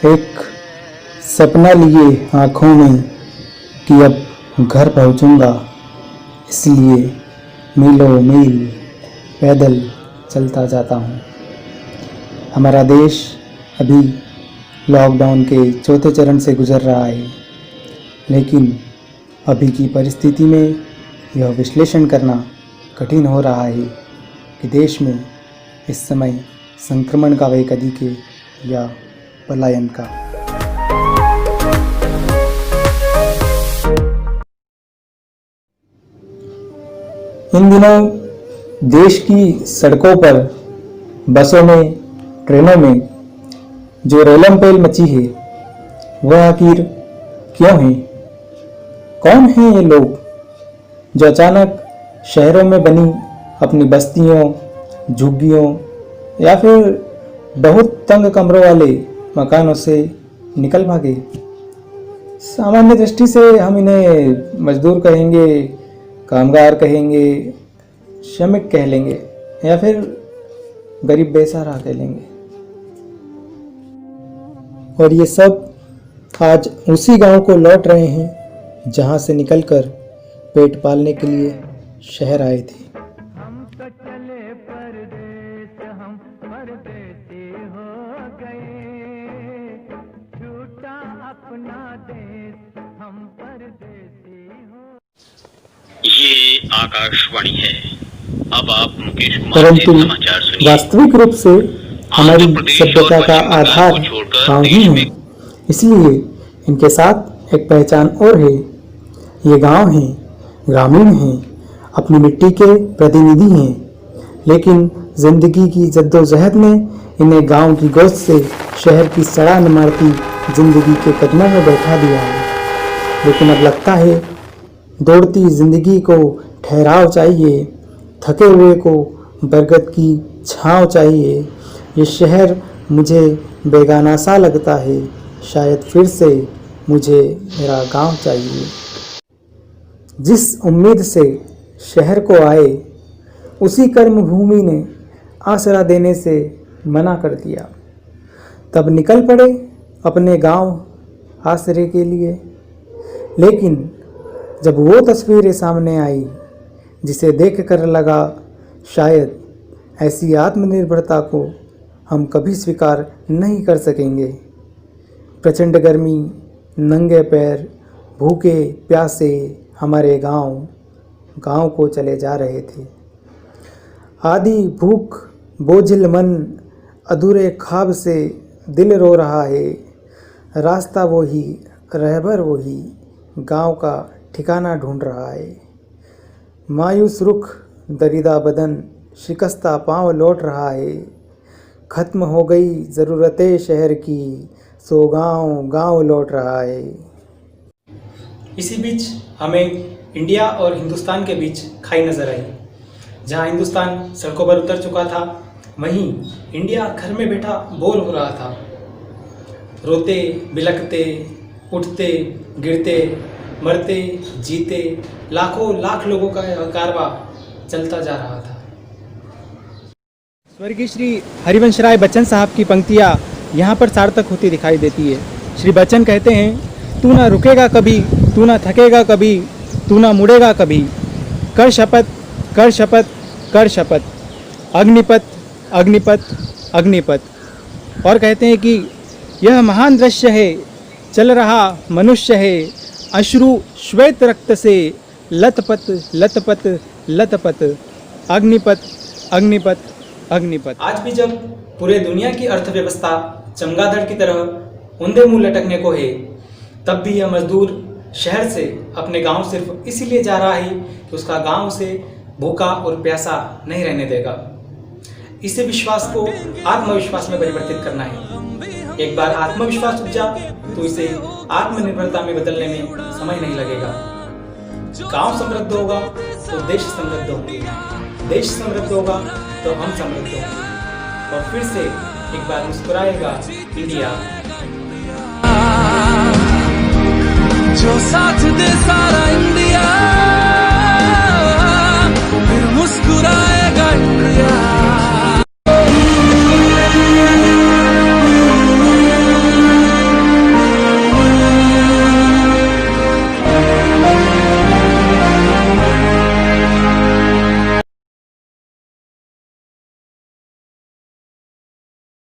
एक सपना लिए आँखों में कि अब घर पहुँचूँगा, इसलिए मीलों मील पैदल चलता जाता हूँ। हमारा देश अभी लॉकडाउन के चौथे चरण से गुजर रहा है, लेकिन अभी की परिस्थिति में यह विश्लेषण करना कठिन हो रहा है कि देश में इस समय संक्रमण का वेग अधिक है या पलायन का। इन दिनों देश की सड़कों पर, बसों में, ट्रेनों में जो रेलम पेल मची है वह आखिर क्यों है? कौन हैं ये लोग जो अचानक शहरों में बनी अपनी बस्तियों, झुग्गियों या फिर बहुत तंग कमरों वाले मकानों से निकल भागे? सामान्य दृष्टि से हम इन्हें मजदूर कहेंगे, कामगार कहेंगे, श्रमिक कह लेंगे या फिर गरीब बेसहारा कह लेंगे। और ये सब आज उसी गांव को लौट रहे हैं जहां से निकलकर पेट पालने के लिए शहर आए थे। हम तो चले परदेस, हम परदेसी हो गए, छूटा अपना देश, हम परदेसी हो। ये आकाशवाणी है। अब आप मुकेश कुमार से परंतु समाचार सुनिए। वास्तविक रूप से हमारी सभ्यता का आधार गांव ही है, इसलिए इनके साथ एक पहचान और है। ये गांव हैं, ग्रामीण हैं, अपनी मिट्टी के प्रतिनिधि हैं, लेकिन जिंदगी की जद्दोजहद ने इन्हें गांव की गोद से शहर की सड़ान मारती जिंदगी के कदमों में बैठा दिया है। लेकिन अब लगता है दौड़ती जिंदगी को ठहराव चाहिए, थके हुए को बरगद की छाँव चाहिए। ये शहर मुझे बेगाना सा लगता है, शायद फिर से मुझे मेरा गांव चाहिए। जिस उम्मीद से शहर को आए, उसी कर्म भूमि ने आसरा देने से मना कर दिया। तब निकल पड़े अपने गांव आसरे के लिए। लेकिन जब वो तस्वीरें सामने आई जिसे देखकर लगा शायद ऐसी आत्मनिर्भरता को हम कभी स्वीकार नहीं कर सकेंगे। प्रचंड गर्मी, नंगे पैर, भूखे प्यासे हमारे गांव को चले जा रहे थे। आधी भूख, बोझिल मन, अधूरे ख्वाब से दिल रो रहा है। रास्ता वही, रहबर वही, गांव का ठिकाना ढूंढ रहा है। मायूस रुख, दरिदा बदन, शिकस्ता पांव लौट रहा है। खत्म हो गई ज़रूरतें शहर की, सो गांव लौट रहा है। इसी बीच हमें इंडिया और हिंदुस्तान के बीच खाई नजर आई। जहां हिंदुस्तान सड़कों पर उतर चुका था, वहीं इंडिया घर में बैठा बोर हो रहा था। रोते बिलखते, उठते गिरते, मरते जीते लाखों लाख लोगों का कारवां चलता जा रहा था। स्वर्गीय श्री हरिवंश राय बच्चन साहब की पंक्तियाँ यहाँ पर सार्थक होती दिखाई देती है। श्री बच्चन कहते हैं, तू ना रुकेगा कभी, तू ना थकेगा कभी, तू ना मुड़ेगा कभी, कर शपथ कर शपथ कर शपथ, अग्निपथ अग्निपथ अग्निपथ। और कहते हैं कि यह महान दृश्य है, चल रहा मनुष्य है, अश्रु श्वेत रक्त से लथपथ लथपथ लथपथ, अग्निपथ अग्निपथ अग्निपथ। आज भी जब पूरे दुनिया की अर्थव्यवस्था चमगादड़ की तरह उंधे मुंह लटकने को है, तब भी यह मजदूर शहर से अपने गांव सिर्फ इसीलिए जा रहा है कि उसका गांव उसे भूखा और प्यासा नहीं रहने देगा। इसे विश्वास को आत्मविश्वास में परिवर्तित करना है। एक बार आत्मविश्वास उपजा तो इसे आत्मनिर्भरता में बदलने में समय नहीं लगेगा। गांव समृद्ध होगा तो देश समृद्ध होगा, देश समृद्ध होगा तो हम समृद्ध होंगे, और फिर से एक बार मुस्कुराएगा इंडिया। जो साथ दे सारा इंडिया, फिर मुस्कुराएगा इंडिया।